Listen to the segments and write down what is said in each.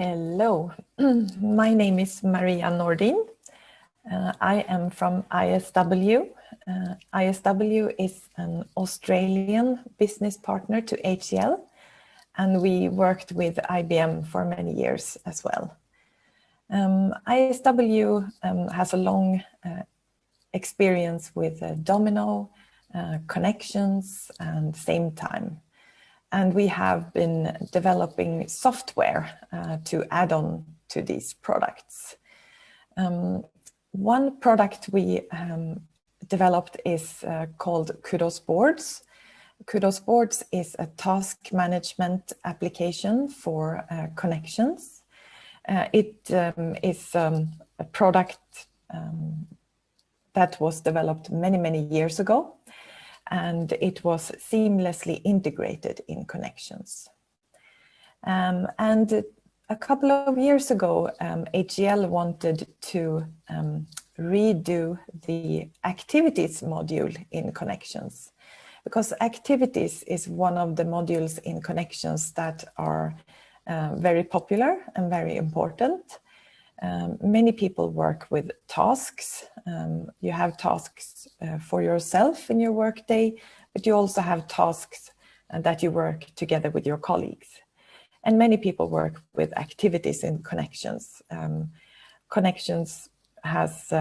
Hello, my name is Maria Nordin. I am from ISW. ISW is an Australian business partner to HCL, and we worked with IBM for many years as well. ISW has a long experience with Domino, connections, and same time. And we have been developing software to add on to these products. One product we developed is called Kudos Boards. Kudos Boards is a task management application for connections. It is a product that was developed many years ago, and it was seamlessly integrated in connections. And a couple of years ago, HCL wanted to redo the activities module in connections, because activities is one of the modules in connections that are very popular and very important. Many people work with tasks. You have tasks for yourself in your workday, but you also have tasks that you work together with your colleagues. And many people work with activities in connections. Connections has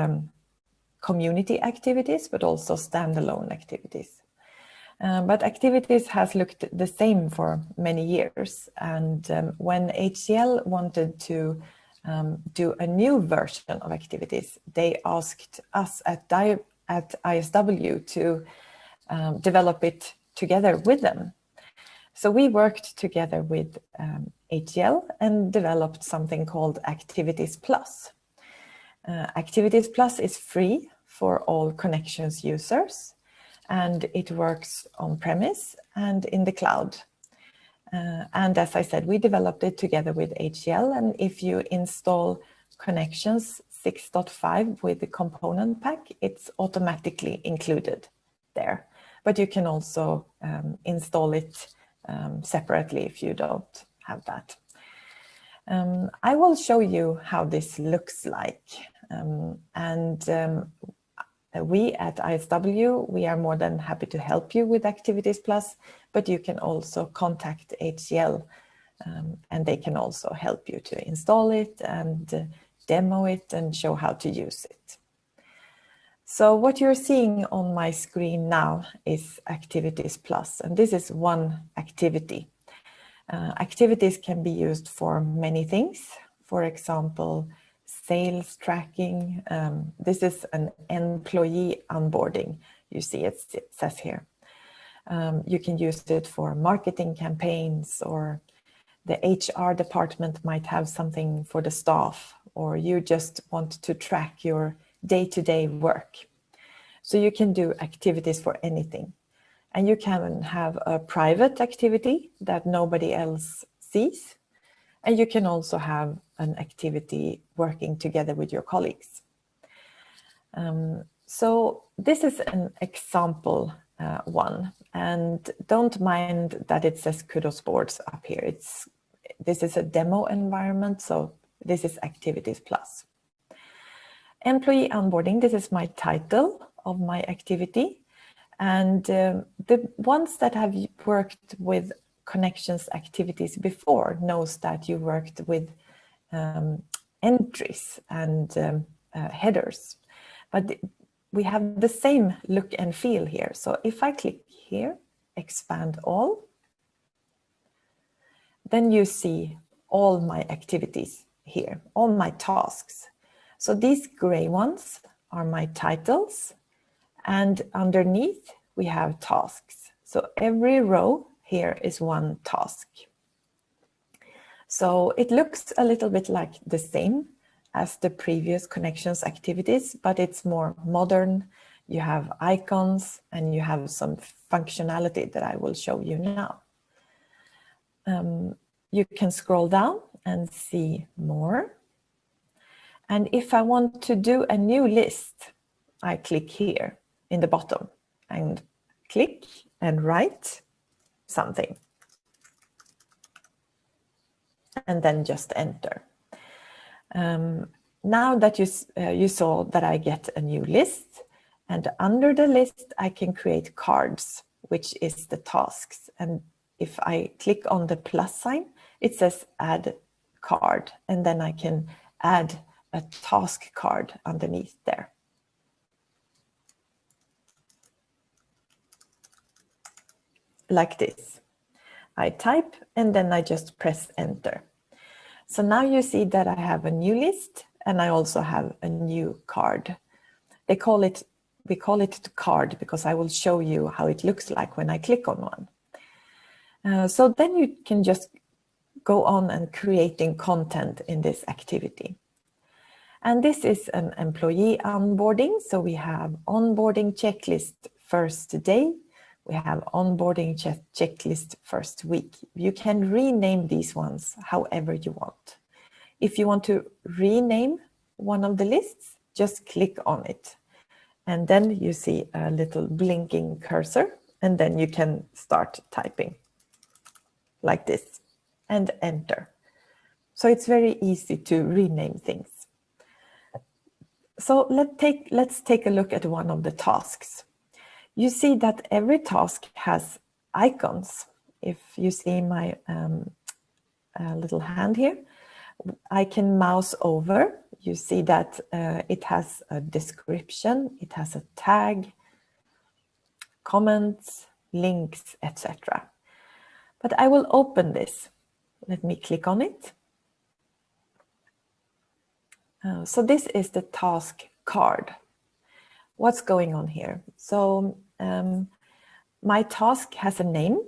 community activities, but also standalone activities. But activities has looked the same for many years. And when HCL wanted to do a new version of activities, they asked us at ISW to develop it together with them. So we worked together with HCL and developed something called Activities Plus. Activities Plus is free for all connections users, and it works on premise and in the cloud. And as I said, we developed it together with HCL, and if you install Connections 6.5 with the component pack, it's automatically included there. But you can also install it separately if you don't have that. I will show you how this looks like. We at ISW, we are more than happy to help you with Activities Plus, but you can also contact HCL and they can also help you to install it and demo it and show how to use it. So what you're seeing on my screen now is Activities Plus, and this is one activity. Activities can be used for many things. For example, sales tracking. This is an employee onboarding. You see it says here. You can use it for marketing campaigns, or the HR department might have something for the staff, or you just want to track your day-to-day work. So you can do activities for anything. And you can have a private activity that nobody else sees. And you can also have an activity working together with your colleagues. So this is an example one, and don't mind that it says Kudos Boards up here. This is a demo environment, so this is Activities Plus. Employee onboarding, this is my title of my activity. And the ones that have worked with Connections activities before knows that you worked with entries and headers, but we have the same look and feel here. So if I click here, expand all, then you see all my activities here, all my tasks. So these gray ones are my titles, and underneath we have tasks. So every row here is one task. So it looks a little bit like the same as the previous Connections activities, but it's more modern. You have icons and you have some functionality that I will show you now. You can scroll down and see more. And if I want to do a new list, I click here in the bottom and click and write something. and then just enter. Now that you saw that I get a new list, and under the list I can create cards, which is the tasks. And if I click on the plus sign, it says add card, and then I can add a task card underneath there. Like this. I type and then I just press enter. So now you see that I have a new list and I also have a new card. We call it the card because I will show you how it looks like when I click on one. So then you can just go on and creating content in this activity. And this is an employee onboarding. So we have onboarding checklist first day. We have onboarding checklist first week. You can rename these ones however you want. If you want to rename one of the lists, just click on it. And then you see a little blinking cursor, and then you can start typing like this and enter. So it's very easy to rename things. So let's take a look at one of the tasks. You see that every task has icons. If you see my little hand here, I can mouse over. You see that it has a description, it has a tag, comments, links, etc. But I will open this. Let me click on it. So this is the task card. What's going on here? So my task has a name.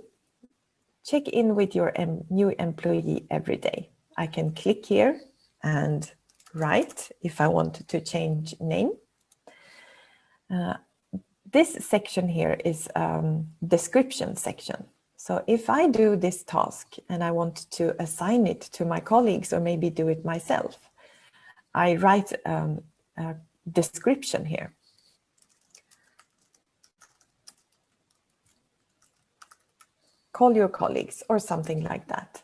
Check in with your new employee every day. I can click here and write if I want to change name. This section here is description section. So if I do this task and I want to assign it to my colleagues or maybe do it myself, I write a description here. Call your colleagues or something like that.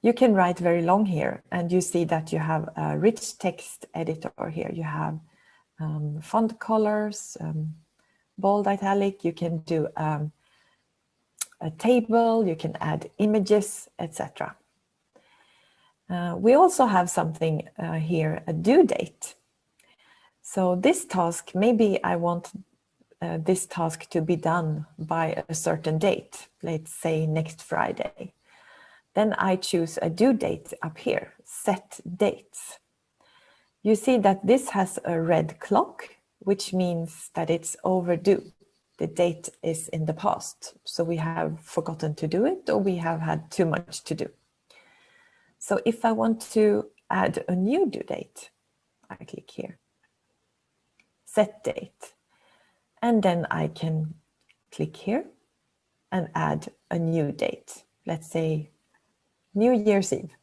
You can write very long here, and you see that you have a rich text editor here. You have font colors, bold, italic. You can do a table, you can add images, etc. We also have something here, a due date. So this task, maybe I want this task to be done by a certain date, let's say next Friday. Then I choose a due date up here, set dates. You see that this has a red clock, which means that it's overdue. The date is in the past, so we have forgotten to do it or we have had too much to do. So if I want to add a new due date, I click here, set date, and then I can click here and add a new date. Let's say New Year's Eve,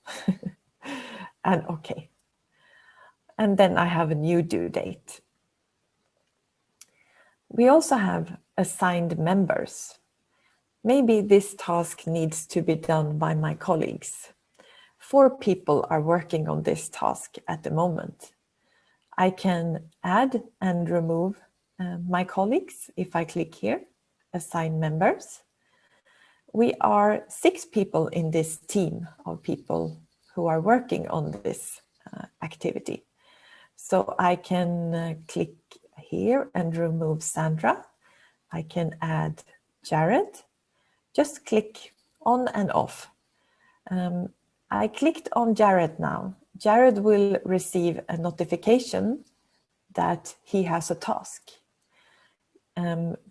and okay. And then I have a new due date. We also have assigned members. Maybe this task needs to be done by my colleagues. 4 people are working on this task at the moment. I can add and remove my colleagues if I click here, assign members. We are 6 people in this team of people who are working on this activity. So I can click here and remove Sandra. I can add Jared. Just click on and off. I clicked on Jared now. Jared will receive a notification that he has a task.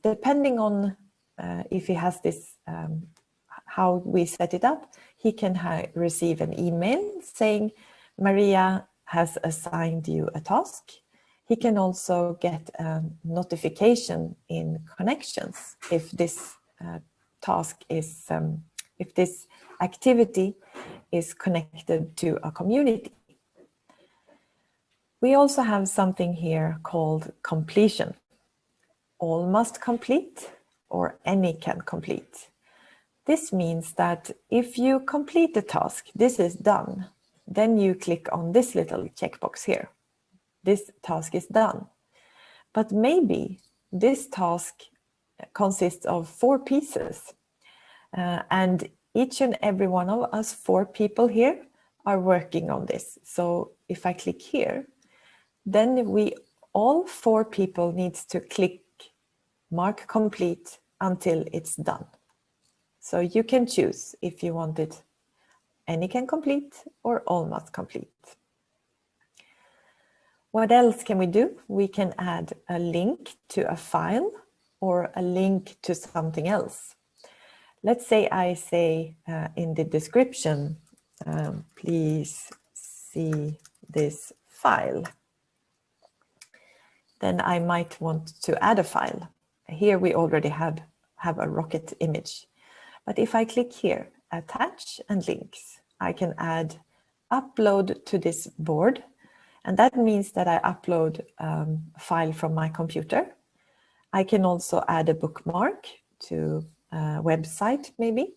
Depending on if he has this, how we set it up, he can receive an email saying, Maria has assigned you a task. He can also get a notification in connections if this task is, if this activity is connected to a community. We also have something here called completion. All must complete or any can complete. This means that if you complete the task, this is done, then you click on this little checkbox here. This task is done. But maybe this task consists of 4 pieces, and each and every one of us 4 people here are working on this. So if I click here, then all 4 people needs to click mark complete until it's done. So you can choose if you want it any can complete or all must complete. What else can we do? We can add a link to a file or a link to something else. Let's say I say in the description, please see this file. Then I might want to add a file. Here we already have a rocket image. But if I click here, attach and links, I can add upload to this board. And that means that I upload a file from my computer. I can also add a bookmark to a website, maybe.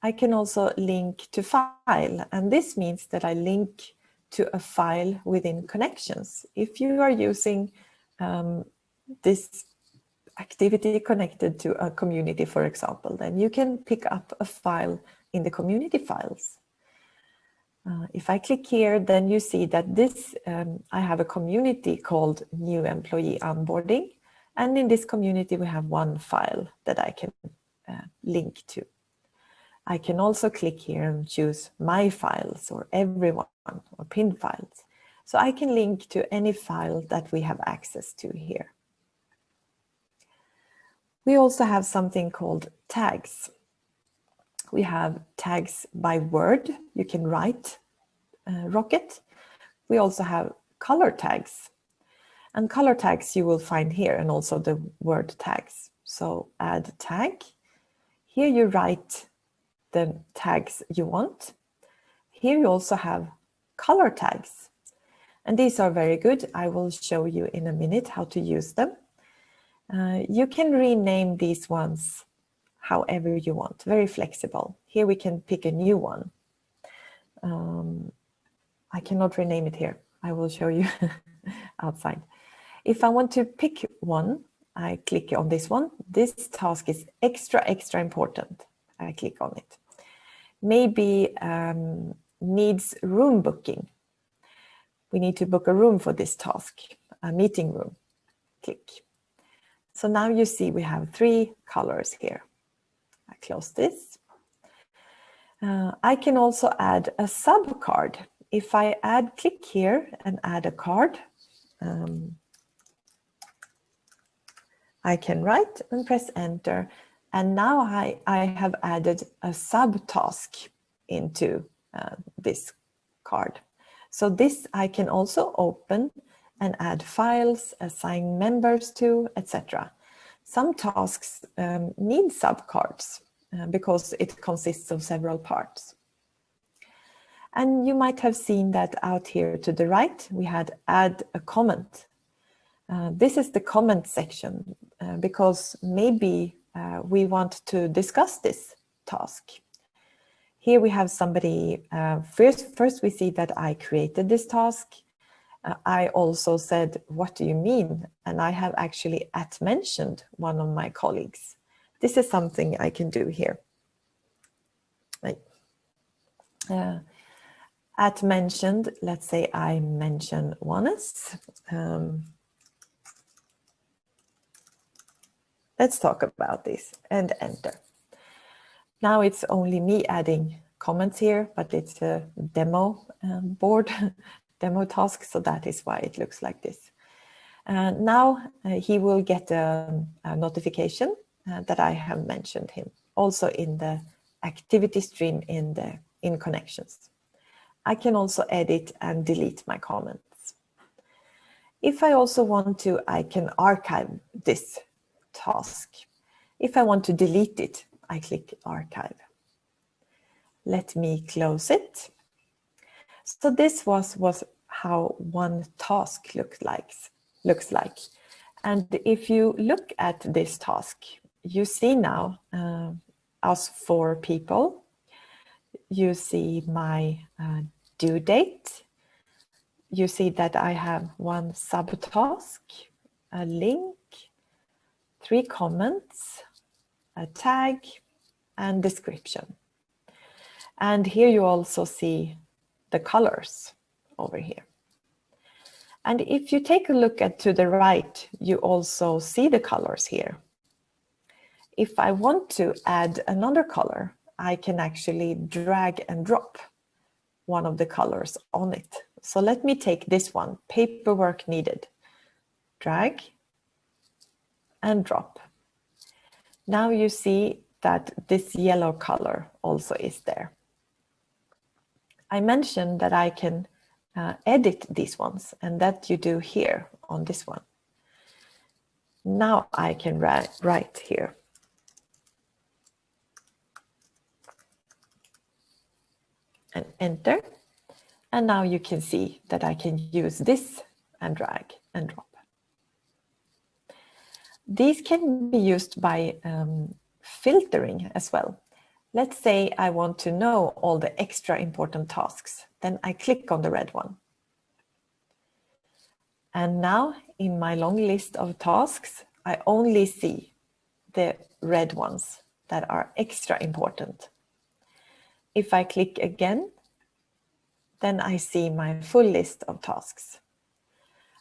I can also link to file. And this means that I link to a file within Connections. If you are using this activity connected to a community, for example, then you can pick up a file in the community files. If I click here, then you see that this, I have a community called New Employee Onboarding. And in this community, we have one file that I can link to. I can also click here and choose My Files or Everyone or Pinned Files. So I can link to any file that we have access to here. We also have something called tags. We have tags by word. You can write rocket. We also have color tags. And color tags you will find here, and also the word tags. So add tag. Here you write the tags you want. Here you also have color tags. And these are very good. I will show you in a minute how to use them. You can rename these ones however you want, very flexible. Here we can pick a new one. I cannot rename it here. I will show you outside. If I want to pick one, I click on this one. This task is extra important. I click on it. Maybe needs room booking. We need to book a room for this task, a meeting room. Click. So now you see we have 3 colors here. I close this. I can also add a sub card. If I click here and add a card, I can write and press enter. And now I have added a subtask into this card. So this I can also open and add files, assign members to, etc. Some tasks need subcards because it consists of several parts. And you might have seen that out here to the right, we had add a comment. This is the comment section because maybe we want to discuss this task. Here we have somebody, first we see that I created this task. I also said, what do you mean? And I have actually mentioned one of my colleagues. This is something I can do here. Mentioned, let's say I mention Wannes. Let's talk about this and enter. Now it's only me adding comments here, but it's a demo board, demo task, so that is why it looks like this. Now he will get a notification that I have mentioned him, also in the activity stream in Connections. I can also edit and delete my comments. If I also want to, I can archive this task. If I want to delete it, I click archive. Let me close it. So this was how one task looks like. And if you look at this task, you see now us 4 people. You see my due date. You see that I have 1 subtask, a link, 3 comments, a tag, and description. And here you also see the colors over here. And if you take a look to the right, you also see the colors here. If I want to add another color, I can actually drag and drop one of the colors on it. So let me take this one, paperwork needed. Drag and drop. Now you see that this yellow color also is there. I mentioned that I can edit these ones, and that you do here on this one. Now I can write here. And enter. And now you can see that I can use this and drag and drop. These can be used by filtering as well. Let's say I want to know all the extra important tasks. Then I click on the red one. And now in my long list of tasks, I only see the red ones that are extra important. If I click again, then I see my full list of tasks.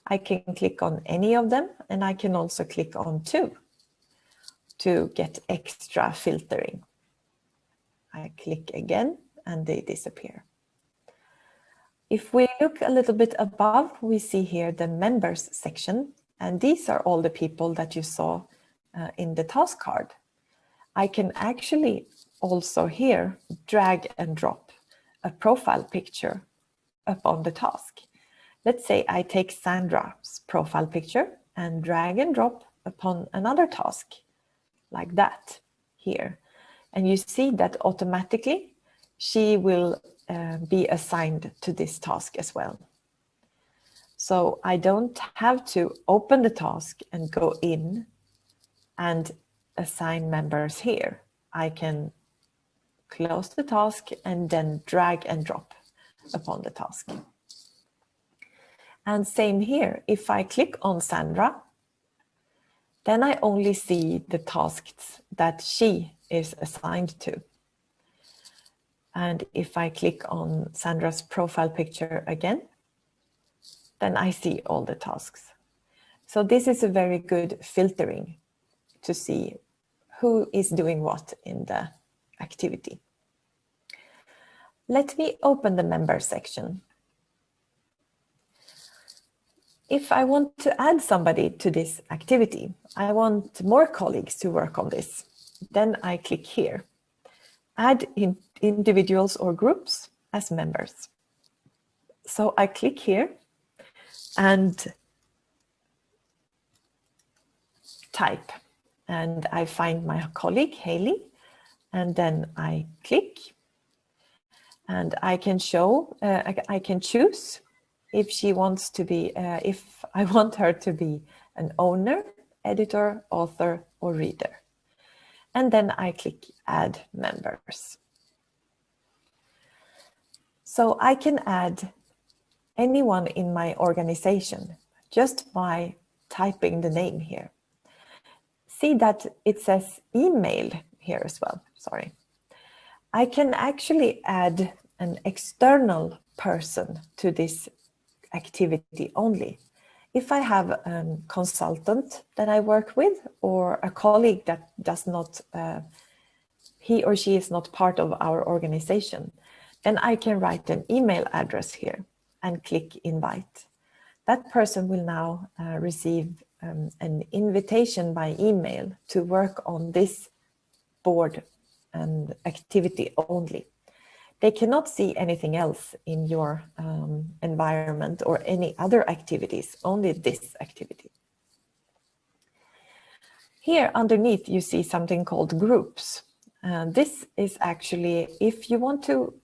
I can click on any of them, and I can also click on 2 to get extra filtering. I click again and they disappear. If we look a little bit above, we see here the members section, and these are all the people that you saw in the task card. I can actually also here drag and drop a profile picture upon the task. Let's say I take Sandra's profile picture and drag and drop upon another task like that here. And you see that automatically she will be assigned to this task as well. So I don't have to open the task and go in and assign members here. I can close the task and then drag and drop upon the task. And same here, if I click on Sandra, then I only see the tasks that she is assigned to. And if I click on Sandra's profile picture again, then I see all the tasks. So this is a very good filtering to see who is doing what in the activity. Let me open the member section. If I want to add somebody to this activity, I want more colleagues to work on this, then I click here. Add individuals or groups as members. So I click here and type, and I find my colleague Haley, and then I click, and I can show, I can choose if she wants to be, if I want her to be an owner, editor, author, or reader. And then I click add members. So I can add anyone in my organization just by typing the name here. See that it says email here as well, sorry. I can actually add an external person to this activity only. If I have a consultant that I work with or a colleague that does not, he or she is not part of our organization, then I can write an email address here and click invite. That person will now receive an invitation by email to work on this board and activity only. They cannot see anything else in your environment or any other activities, only this activity. Here underneath you see something called groups. This is actually if you want to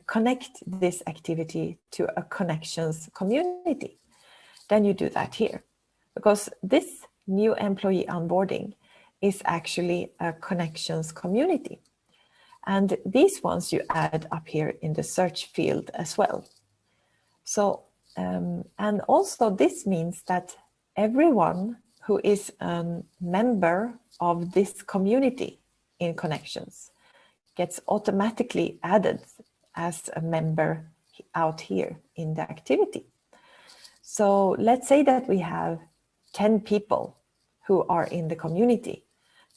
connect this activity to a connections community, then you do that here. Because this new employee onboarding is actually a connections community. And these ones you add up here in the search field as well. So, and also this means that everyone who is a member of this community in Connections gets automatically added as a member out here in the activity. So let's say that we have 10 people who are in the community,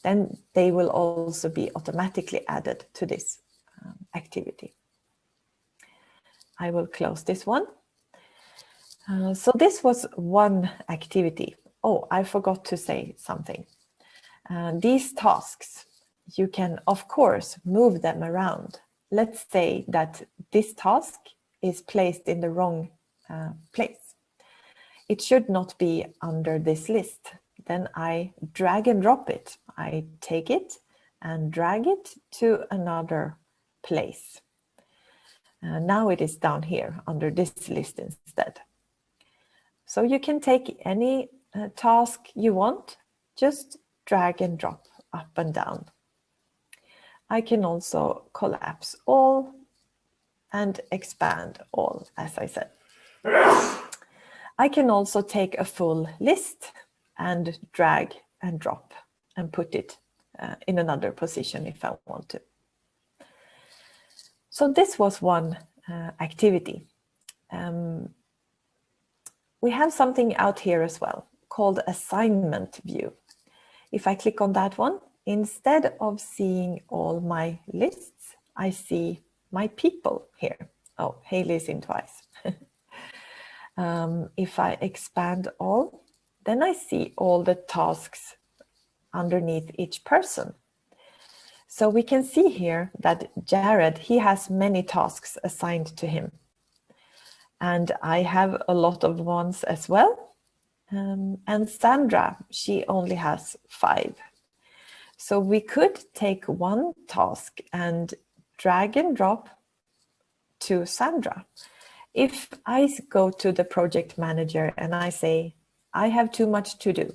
then they will also be automatically added to this activity. I will close this one. So this was one activity. Oh, I forgot to say something. These tasks, you can, of course, move them around. Let's say that this task is placed in the wrong place. It should not be under this list. Then I drag and drop it. I take it and drag it to another place. Now it is down here under this list instead. So you can take any task you want, just drag and drop up and down. I can also collapse all and expand all, as I said. I can also take a full list and drag and drop and put it in another position if I want to. So this was one activity. We have something out here as well called assignment view. If I click on that one, instead of seeing all my lists, I see my people here. Oh, Haley's in twice. If I expand all, then I see all the tasks underneath each person. So we can see here that Jared, he has many tasks assigned to him. And I have a lot of ones as well. And Sandra, she only has 5. So we could take one task and drag and drop to Sandra. If I go to the project manager and I say, I have too much to do,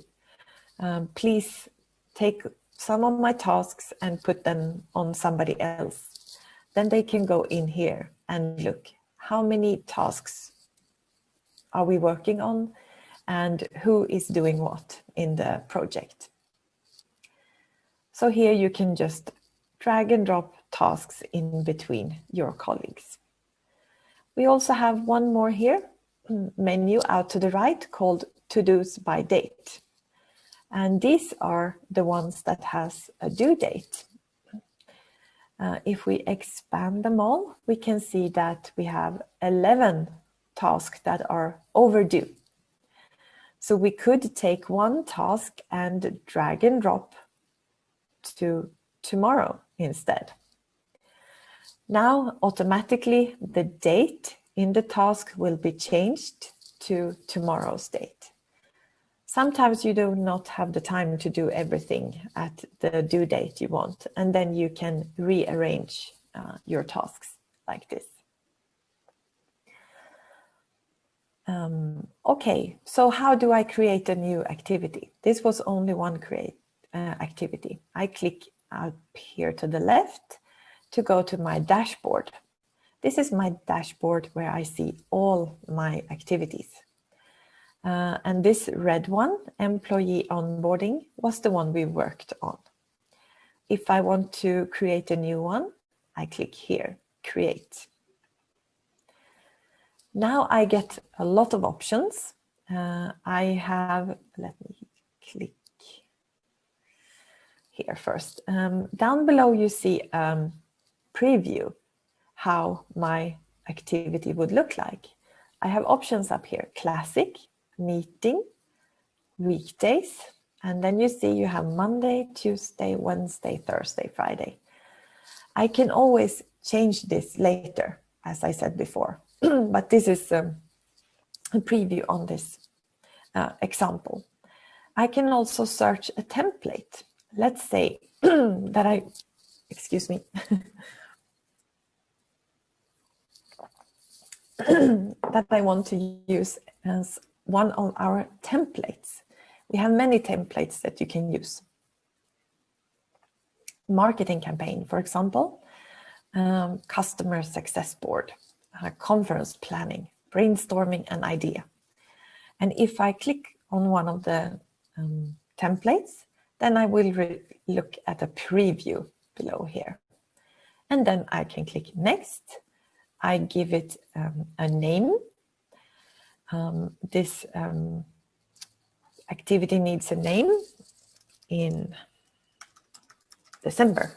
please take some of my tasks and put them on somebody else. Then they can go in here and look, how many tasks are we working on and who is doing what in the project. So here you can just drag and drop tasks in between your colleagues. We also have one more here, menu out to the right called to-dos by date. And these are the ones that has a due date. If we expand them all, we can see that we have 11 tasks that are overdue. So we could take one task and drag and drop to tomorrow instead. Now, automatically, the date in the task will be changed to tomorrow's date. Sometimes you do not have the time to do everything at the due date you want, and then you can rearrange your tasks like this. Okay, so how do I create a new activity? This was only one activity. I click up here to the left to go to my dashboard. This is my dashboard where I see all my activities. And this red one, employee onboarding, was the one we worked on. If I want to create a new one, I click here, create. Now I get a lot of options. I have, let me click here first. Down below you see preview how my activity would look like. I have options up here, classic, meeting, weekdays, and then you see you have Monday, Tuesday, Wednesday, Thursday, Friday. I can always change this later, as I said before, but this is a preview on this example. I can also search a template. Let's say that I, excuse me, that I want to use as one of our templates. We have many templates that you can use. marketing campaign, for example, customer success board, conference planning, brainstorming an idea. And if I click on one of the templates, then I will look at a preview below here. And then I can click next. I give it a name. This activity needs a name in December.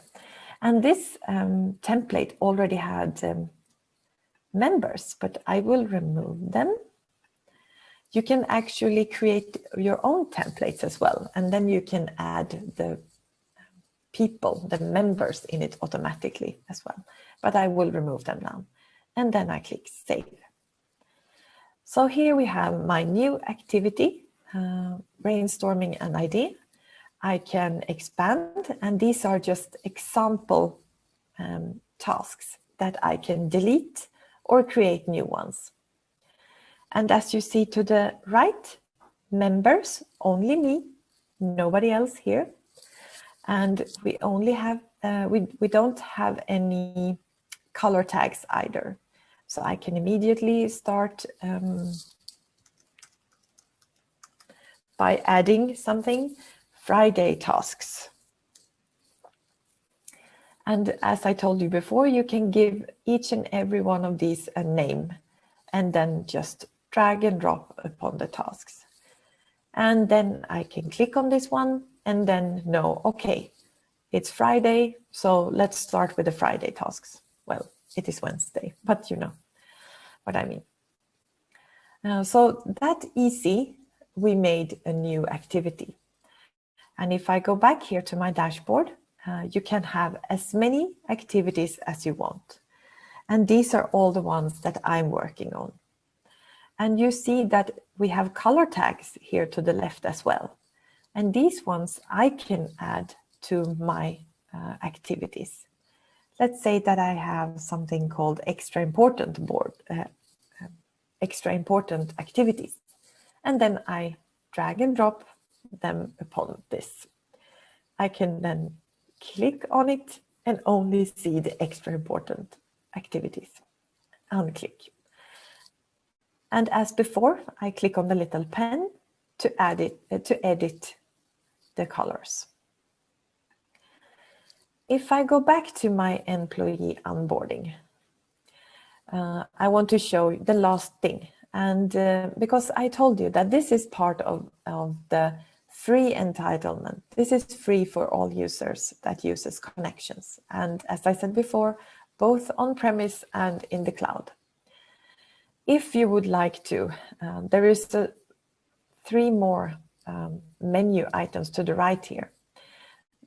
And this template already had members, but I will remove them. You can actually create your own templates as well, and then you can add the people, the members in it automatically as well. But I will remove them now. And then I click Save. So here we have my new activity, brainstorming an idea. I can expand, and these are just example tasks that I can delete or create new ones. And as you see to the right, members, only me, nobody else here. And we only have, we don't have any color tags either. So I can immediately start by adding something, Friday tasks. And as I told you before, you can give each and every one of these a name and then just drag and drop upon the tasks. And then I can click on this one and then know, okay, it's Friday, so let's start with the Friday tasks. Well, it is Wednesday, but you know what I mean. So that easy, we made a new activity. And if I go back here to my dashboard, you can have as many activities as you want. And these are all the ones that I'm working on. And you see that we have color tags here to the left as well. And these ones I can add to my activities. Let's say that I have something called extra important board, extra important activities. And then I drag and drop them upon this. I can then click on it and only see the extra important activities. Unclick. And as before, I click on the little pen to add it, to edit the colors. If I go back to my employee onboarding, I want to show the last thing. And because I told you that this is part of the free entitlement. This is free for all users that uses connections. And as I said before, both on-premise and in the cloud. If you would like to, there is 3 more menu items to the right here.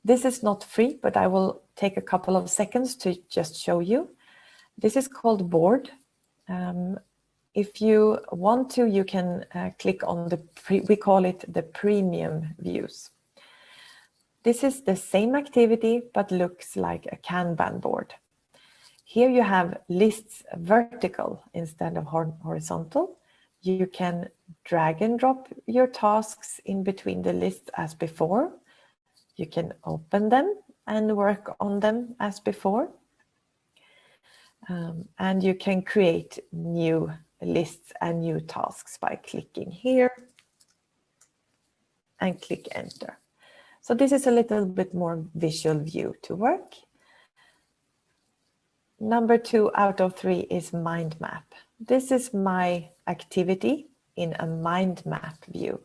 This is not free, but I will take a couple of seconds to just show you. This is called board. If you want to, you can click on the, we call it the premium views. This is the same activity, but looks like a Kanban board. Here you have lists vertical instead of horizontal. You can drag and drop your tasks in between the lists as before. You can open them and work on them as before. And you can create new lists and new tasks by clicking here and click enter. So this is a little bit more visual view to work. Number 2 out of 3 is mind map. This is my activity in a mind map view.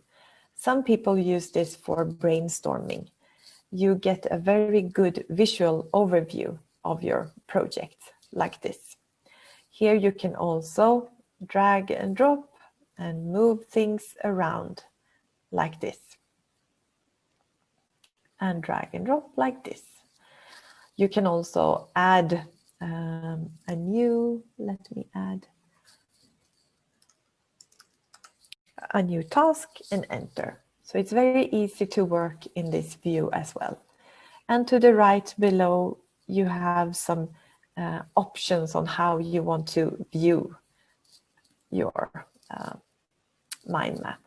Some people use this for brainstorming. You get a very good visual overview of your project like this. Here you can also drag and drop and move things around like this. And drag and drop like this. You can also add a new, let me add a new task and enter. So it's very easy to work in this view as well. And to the right below, you have some options on how you want to view your mind map.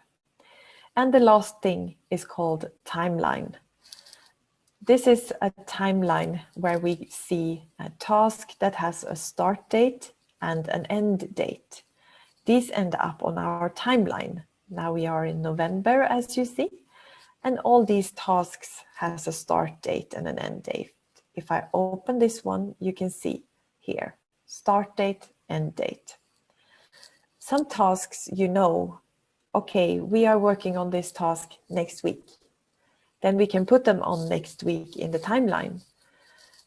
And the last thing is called timeline. This is a timeline where we see a task that has a start date and an end date. These end up on our timeline. Now we are in November, as you see, and all these tasks has a start date and an end date. If I open this one, you can see here, start date, end date. Some tasks, you know, okay, we are working on this task next week. Then we can put them on next week in the timeline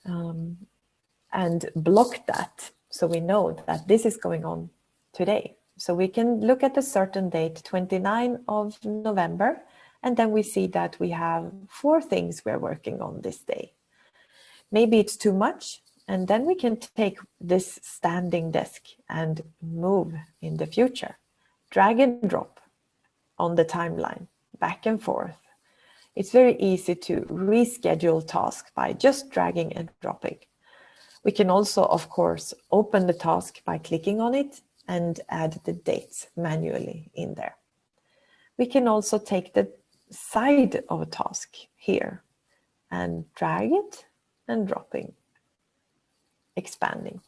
and block that. So we know that this is going on today. So we can look at a certain date, 29 of November, and then we see that we have 4 things we're working on this day. Maybe it's too much, and then we can take this standing desk and move in the future. Drag and drop on the timeline, back and forth. It's very easy to reschedule tasks by just dragging and dropping. We can also, of course, open the task by clicking on it and add the dates manually in there. We can also take the side of a task here and drag it and dropping, expanding.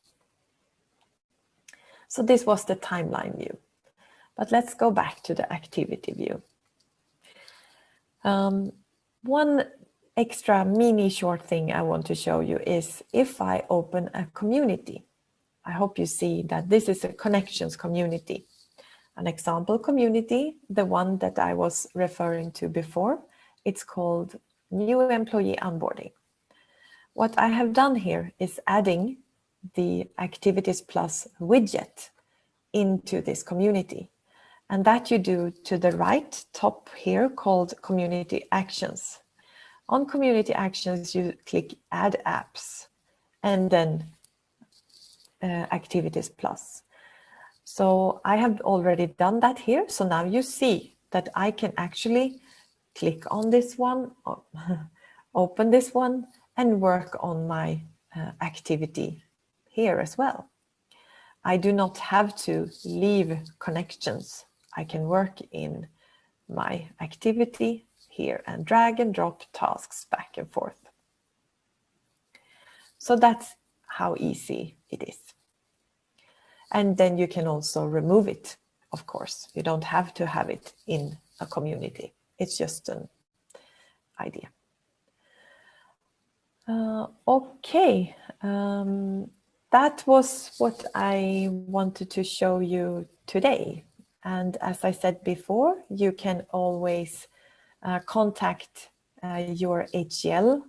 So this was the timeline view. But let's go back to the activity view. One extra mini short thing I want to show you is if I open a community. I hope you see that this is a connections community. An example community, the one that I was referring to before, it's called New Employee Onboarding. What I have done here is adding the Activities Plus widget into this community. And that you do to the right top here called Community Actions. On Community Actions, you click Add Apps and then Activities Plus. So I have already done that here. So now you see that I can actually click on this one, open this one, and work on my activity here as well. I do not have to leave connections. I can work in my activity here and drag and drop tasks back and forth. So that's how easy it is. And then you can also remove it, of course. You don't have to have it in a community. It's just an idea. Okay, that was what I wanted to show you today. And as I said before, you can always contact your HCL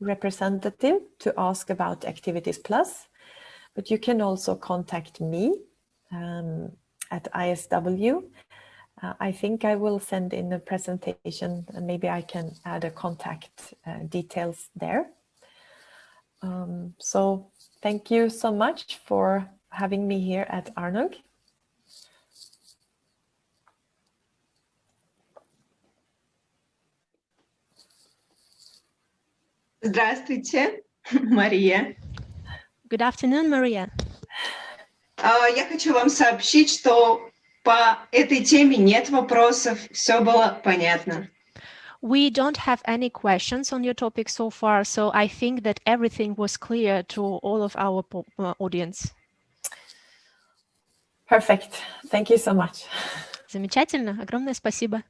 representative to ask about Activities Plus. But you can also contact me at ISW. I think I will send in a presentation and maybe I can add a contact details there. So thank you so much for having me here at RNUG. Здравствуйте, Мария. Good afternoon, Maria. Я хочу вам сообщить, что по этой теме нет вопросов, все было понятно. We don't have any questions on your topic so far, so I think that everything was clear to all of our audience. Perfect. Thank you so much. Замечательно. Огромное спасибо.